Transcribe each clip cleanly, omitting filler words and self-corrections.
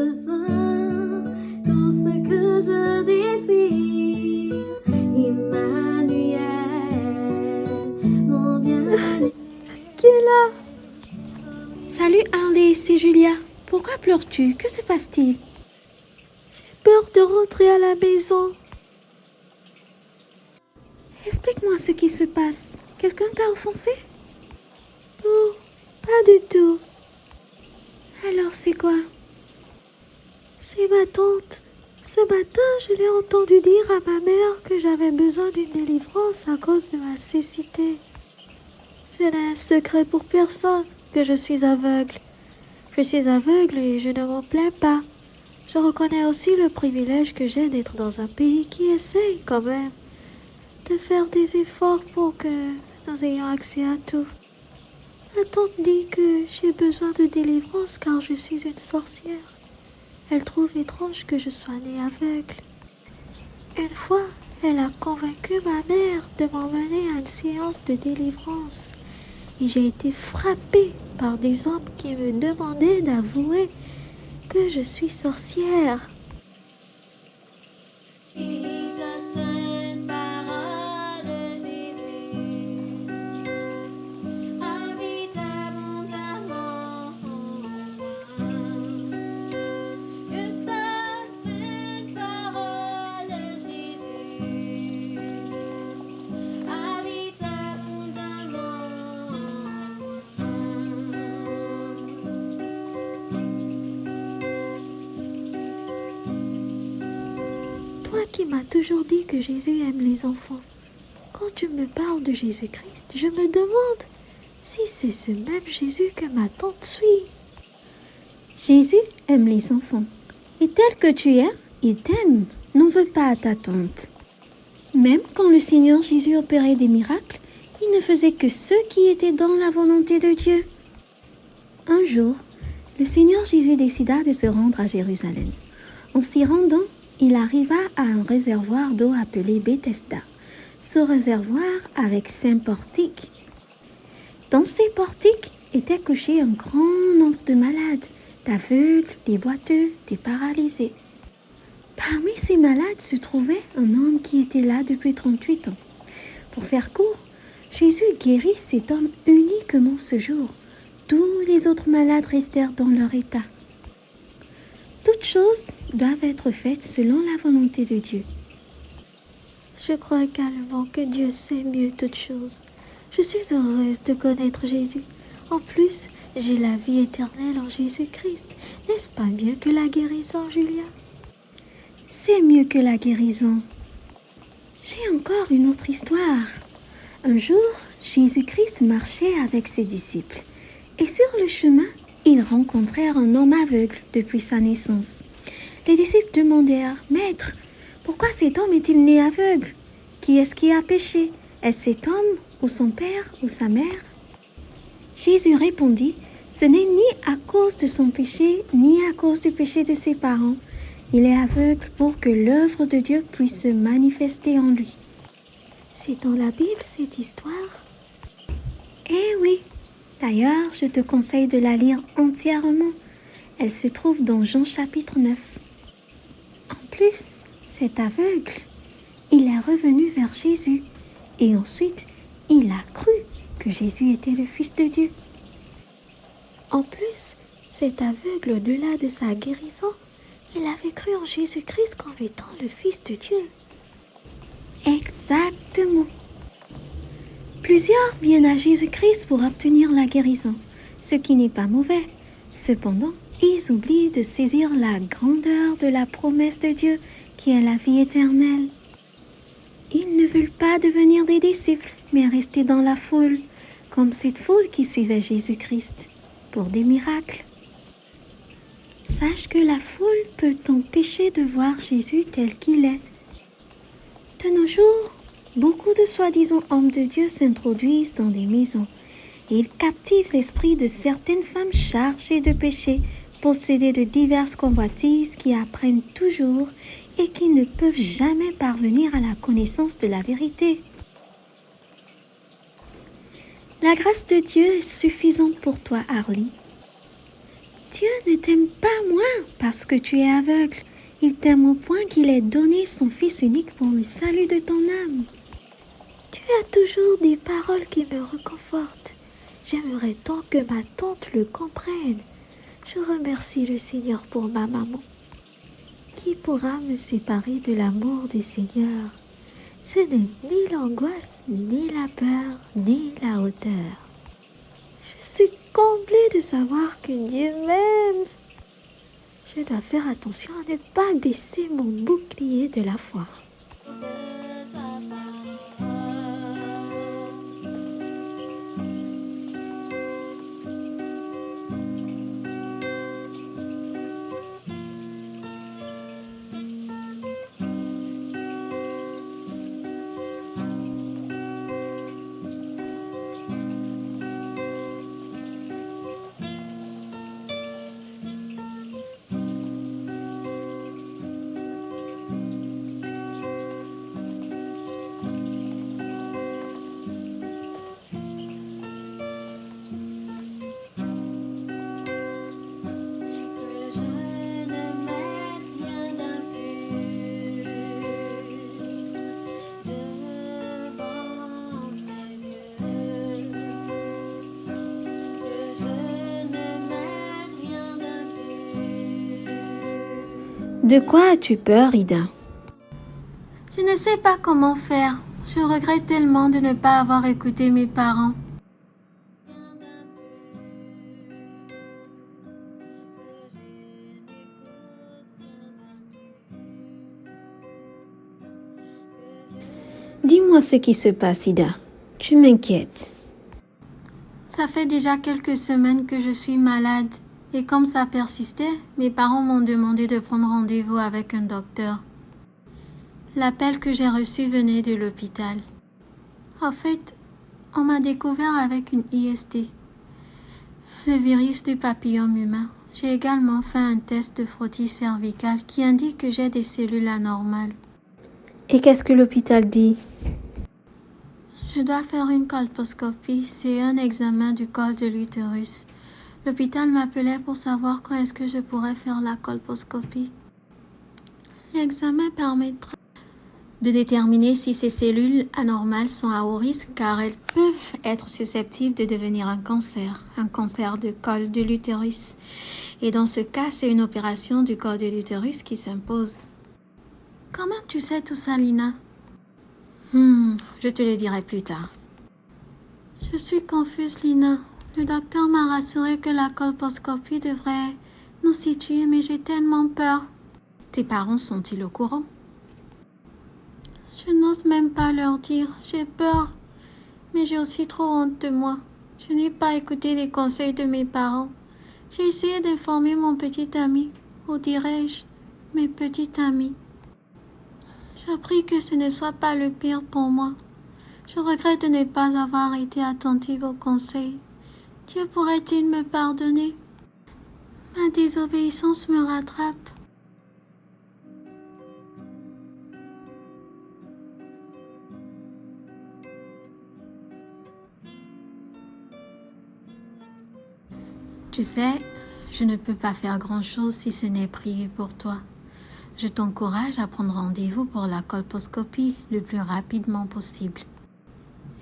besoin, tout ce que je désire. Emmanuel, mon bien. Qui est là? Salut Harley, c'est Julia. Pourquoi pleures-tu? Que se passe-t-il? J'ai peur de rentrer à la maison. Explique-moi ce qui se passe. Quelqu'un t'a offensé? Non, pas du tout. Alors c'est quoi? C'est ma tante. Ce matin, je l'ai entendu dire à ma mère que j'avais besoin d'une délivrance à cause de ma cécité. Ce n'est un secret pour personne que je suis aveugle. Je suis aveugle et je ne m'en plains pas. Je reconnais aussi le privilège que j'ai d'être dans un pays qui essaye quand même de faire des efforts pour que nous ayons accès à tout. Ma tante dit que j'ai besoin de délivrance car je suis une sorcière. Elle trouve étrange que je sois née aveugle. Une fois, elle a convaincu ma mère de m'emmener à une séance de délivrance. Et j'ai été frappée par des hommes qui me demandaient d'avouer que je suis sorcière. Toi qui m'as toujours dit que Jésus aime les enfants, quand tu me parles de Jésus-Christ, je me demande si c'est ce même Jésus que ma tante suit. Jésus aime les enfants. Et tel que tu es, il t'aime. N'en veux pas à ta tante. Même quand le Seigneur Jésus opérait des miracles, il ne faisait que ceux qui étaient dans la volonté de Dieu. Un jour, le Seigneur Jésus décida de se rendre à Jérusalem. En s'y rendant, il arriva à un réservoir d'eau appelé Bethesda. Ce réservoir avec 5 portiques. Dans ces portiques étaient couchés un grand nombre de malades, d'aveugles, des boiteux, des paralysés. Parmi ces malades se trouvait un homme qui était là depuis 38 ans. Pour faire court, Jésus guérit cet homme uniquement ce jour. Tous les autres malades restèrent dans leur état. Toutes choses doivent être faites selon la volonté de Dieu. Je crois également que Dieu sait mieux toutes choses. Je suis heureuse de connaître Jésus. En plus, j'ai la vie éternelle en Jésus-Christ. N'est-ce pas mieux que la guérison, Julia? C'est mieux que la guérison. J'ai encore une autre histoire. Un jour, Jésus-Christ marchait avec ses disciples. Et sur le chemin, ils rencontrèrent un homme aveugle depuis sa naissance. Les disciples demandèrent, « Maître, pourquoi cet homme est-il né aveugle? Qui est-ce qui a péché? Est-ce cet homme ou son père ou sa mère ?» Jésus répondit, « Ce n'est ni à cause de son péché, ni à cause du péché de ses parents. Il est aveugle pour que l'œuvre de Dieu puisse se manifester en lui. » C'est dans la Bible cette histoire? Eh oui! D'ailleurs, je te conseille de la lire entièrement. Elle se trouve dans Jean chapitre 9. En plus, cet aveugle, il est revenu vers Jésus et ensuite, il a cru que Jésus était le Fils de Dieu. En plus, cet aveugle, au-delà de sa guérison, il avait cru en Jésus-Christ comme étant le Fils de Dieu. Exactement. Plusieurs viennent à Jésus-Christ pour obtenir la guérison, ce qui n'est pas mauvais. Cependant, ils oublient de saisir la grandeur de la promesse de Dieu qui est la vie éternelle. Ils ne veulent pas devenir des disciples, mais rester dans la foule, comme cette foule qui suivait Jésus-Christ, pour des miracles. Sache que la foule peut t'empêcher de voir Jésus tel qu'il est. De nos jours, beaucoup de soi-disant hommes de Dieu s'introduisent dans des maisons et ils captivent l'esprit de certaines femmes chargées de péché, possédées de diverses convoitises qui apprennent toujours et qui ne peuvent jamais parvenir à la connaissance de la vérité. La grâce de Dieu est suffisante pour toi, Harley. Dieu ne t'aime pas moins parce que tu es aveugle. Il t'aime au point qu'il ait donné son Fils unique pour le salut de ton âme. Tu as toujours des paroles qui me réconfortent. J'aimerais tant que ma tante le comprenne. Je remercie le Seigneur pour ma maman. Qui pourra me séparer de l'amour du Seigneur? Ce n'est ni l'angoisse, ni la peur, ni la hauteur. Je suis comblée de savoir que Dieu m'aime. Je dois faire attention à ne pas baisser mon bouclier de la foi. De quoi as-tu peur, Ida? Je ne sais pas comment faire. Je regrette tellement de ne pas avoir écouté mes parents. Dis-moi ce qui se passe, Ida. Tu m'inquiètes. Ça fait déjà quelques semaines que je suis malade. Et comme ça persistait, mes parents m'ont demandé de prendre rendez-vous avec un docteur. L'appel que j'ai reçu venait de l'hôpital. En fait, on m'a découvert avec une IST, le virus du papillome humain. J'ai également fait un test de frottis cervical qui indique que j'ai des cellules anormales. Et qu'est-ce que l'hôpital dit? Je dois faire une colposcopie, c'est un examen du col de l'utérus. L'hôpital m'appelait pour savoir quand est-ce que je pourrais faire la colposcopie. L'examen permettra de déterminer si ces cellules anormales sont à haut risque car elles peuvent être susceptibles de devenir un cancer de col de l'utérus. Et dans ce cas, c'est une opération du col de l'utérus qui s'impose. Comment tu sais tout ça, Lina? Je te le dirai plus tard. Je suis confuse, Lina. Le docteur m'a rassuré que la colposcopie devrait nous situer, mais j'ai tellement peur. Tes parents sont-ils au courant? Je n'ose même pas leur dire. J'ai peur, mais j'ai aussi trop honte de moi. Je n'ai pas écouté les conseils de mes parents. J'ai essayé d'informer mon petit ami, ou dirais-je, mes petites amies. J'ai appris que ce ne soit pas le pire pour moi. Je regrette de ne pas avoir été attentive aux conseils. Dieu pourrait-il me pardonner? Ma désobéissance me rattrape. Tu sais, je ne peux pas faire grand-chose si ce n'est prier pour toi. Je t'encourage à prendre rendez-vous pour la colposcopie le plus rapidement possible.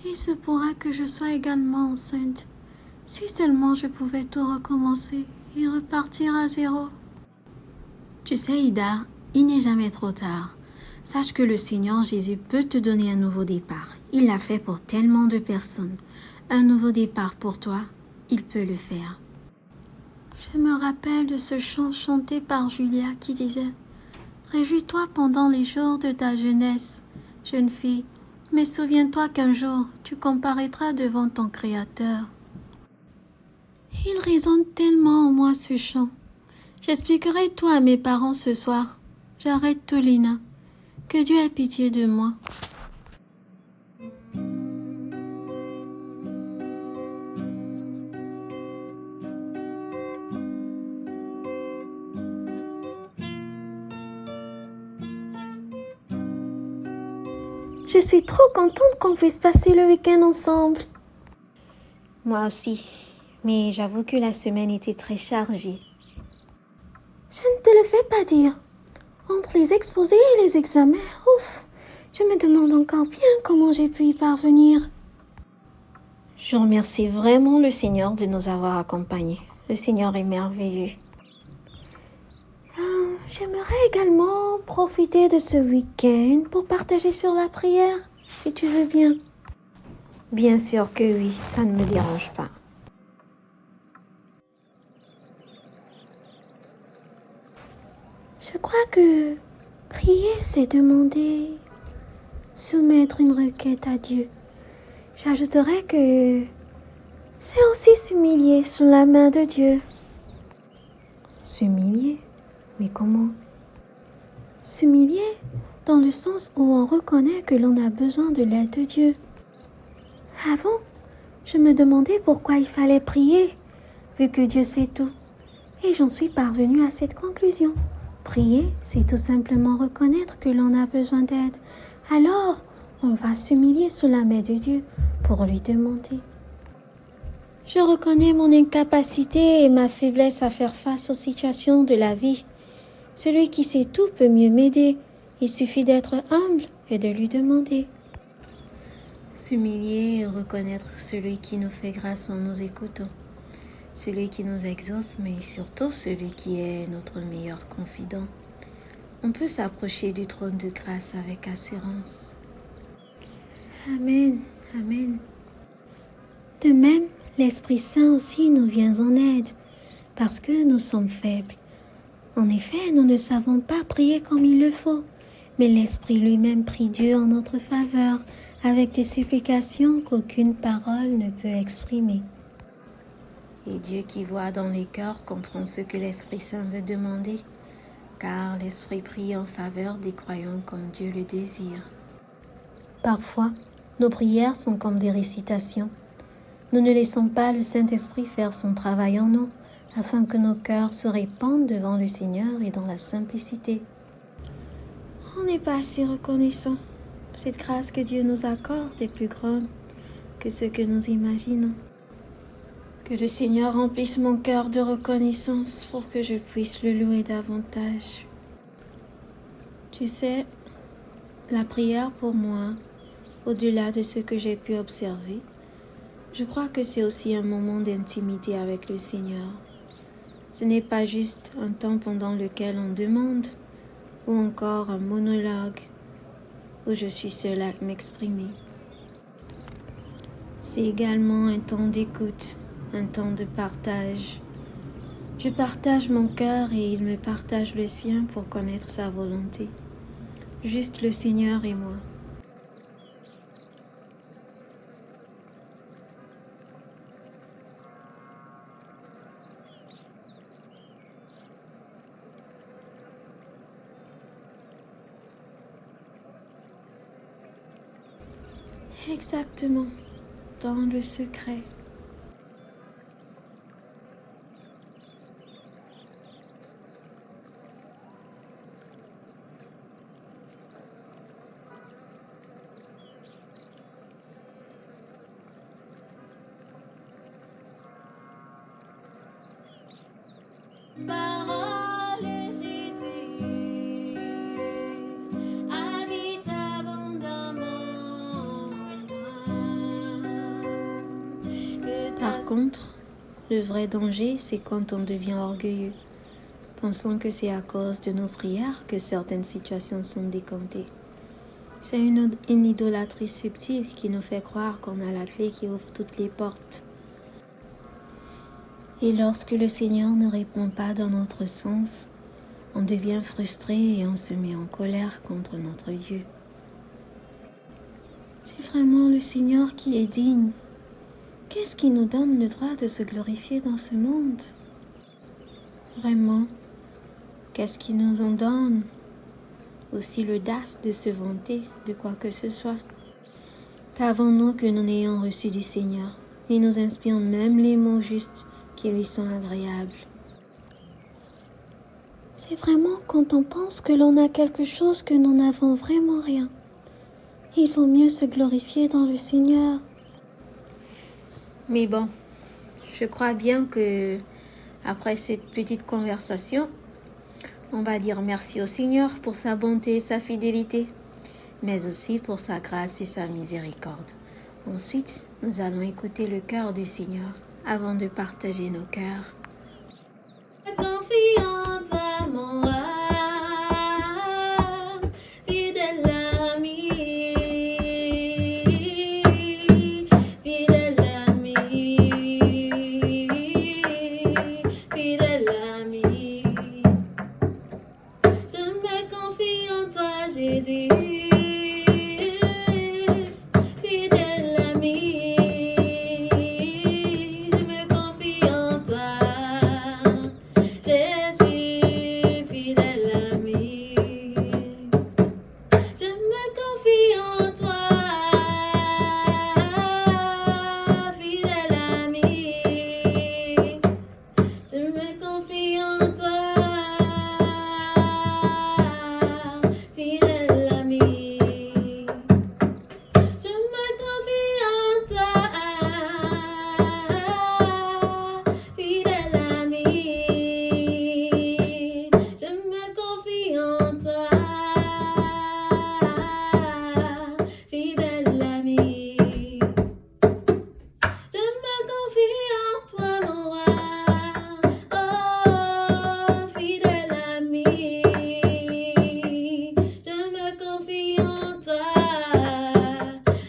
Il se pourra que je sois également enceinte. Si seulement je pouvais tout recommencer et repartir à zéro. Tu sais, Ida, il n'est jamais trop tard. Sache que le Seigneur Jésus peut te donner un nouveau départ. Il l'a fait pour tellement de personnes. Un nouveau départ pour toi, il peut le faire. Je me rappelle de ce chant chanté par Julia qui disait « Réjouis-toi pendant les jours de ta jeunesse, jeune fille, mais souviens-toi qu'un jour, tu comparaîtras devant ton Créateur. » Il résonne tellement en moi ce chant. J'expliquerai tout à mes parents ce soir. J'arrête tout, Lina. Que Dieu ait pitié de moi. Je suis trop contente qu'on puisse passer le week-end ensemble. Moi aussi, mais j'avoue que la semaine était très chargée. Je ne te le fais pas dire. Entre les exposés et les examens, ouf, je me demande encore bien comment j'ai pu y parvenir. Je remercie vraiment le Seigneur de nous avoir accompagnés. Le Seigneur est merveilleux. J'aimerais également profiter de ce week-end pour partager sur la prière, si tu veux bien. Bien sûr que oui, ça ne me dérange pas. Je crois que prier, c'est demander, soumettre une requête à Dieu. J'ajouterais que c'est aussi s'humilier sous la main de Dieu. S'humilier? Mais comment? S'humilier dans le sens où on reconnaît que l'on a besoin de l'aide de Dieu. Avant, je me demandais pourquoi il fallait prier, vu que Dieu sait tout. Et j'en suis parvenue à cette conclusion. Prier, c'est tout simplement reconnaître que l'on a besoin d'aide. Alors, on va s'humilier sous la main de Dieu pour lui demander. Je reconnais mon incapacité et ma faiblesse à faire face aux situations de la vie. Celui qui sait tout peut mieux m'aider. Il suffit d'être humble et de lui demander. S'humilier et reconnaître celui qui nous fait grâce en nous écoutant. Celui qui nous exauce, mais surtout celui qui est notre meilleur confident. On peut s'approcher du trône de grâce avec assurance. Amen, amen. De même, l'Esprit Saint aussi nous vient en aide, parce que nous sommes faibles. En effet, nous ne savons pas prier comme il le faut, mais l'Esprit lui-même prie Dieu en notre faveur, avec des supplications qu'aucune parole ne peut exprimer. Et Dieu qui voit dans les cœurs comprend ce que l'Esprit Saint veut demander, car l'Esprit prie en faveur des croyants comme Dieu le désire. Parfois, nos prières sont comme des récitations. Nous ne laissons pas le Saint-Esprit faire son travail en nous, afin que nos cœurs se répandent devant le Seigneur et dans la simplicité. On n'est pas assez reconnaissant. Cette grâce que Dieu nous accorde est plus grande que ce que nous imaginons. Que le Seigneur remplisse mon cœur de reconnaissance pour que je puisse le louer davantage. Tu sais, la prière pour moi, au-delà de ce que j'ai pu observer, je crois que c'est aussi un moment d'intimité avec le Seigneur. Ce n'est pas juste un temps pendant lequel on demande, ou encore un monologue où je suis seule à m'exprimer. C'est également un temps d'écoute, un temps de partage. Je partage mon cœur et il me partage le sien pour connaître sa volonté. Juste le Seigneur et moi. Exactement, dans le secret. Parole Jésus, habite abondamment. Par contre, le vrai danger, c'est quand on devient orgueilleux, pensant que c'est à cause de nos prières que certaines situations sont décomptées. C'est une idolâtrie subtile qui nous fait croire qu'on a la clé qui ouvre toutes les portes. Et lorsque le Seigneur ne répond pas dans notre sens, on devient frustré et on se met en colère contre notre Dieu. C'est vraiment le Seigneur qui est digne. Qu'est-ce qui nous donne le droit de se glorifier dans ce monde? Vraiment, qu'est-ce qui nous en donne aussi l'audace de se vanter de quoi que ce soit? Qu'avons-nous que nous n'ayons reçu du Seigneur? Il nous inspire même les mots justes qui lui sont agréables. C'est vraiment quand on pense que l'on a quelque chose que nous n'avons vraiment rien. Il vaut mieux se glorifier dans le Seigneur. Mais bon, je crois bien que après cette petite conversation, On va dire merci au Seigneur pour sa bonté et sa fidélité, mais aussi pour sa grâce et sa miséricorde. Ensuite, nous allons écouter le cœur du Seigneur avant de partager nos cœurs. Confie en toi, mon roi, fidèle ami, fidèle ami, fidèle ami. Je me confie en toi, Jésus. Fidèle ami, je me confie en toi. Jésus, fidèle ami, je me confie en toi. Fidèle ami, je me confie en toi. Fidèle ami, je me confie en toi. Fidèle ami, je me confie en toi. Fidèle ami, je me confie en toi, mon roi. Oh, fidèle ami, je me confie en toi.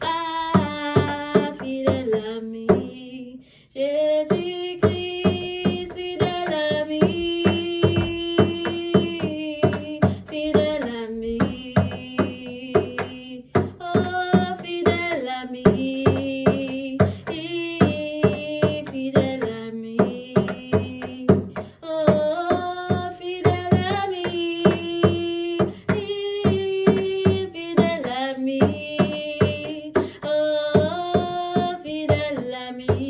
Ah, fidèle ami, Jésus-Christ, fidèle ami, fidèle ami. Oh, fidèle ami, fidèle ami. Oh, fidèle ami, fidèle ami. Oh, fidèle ami.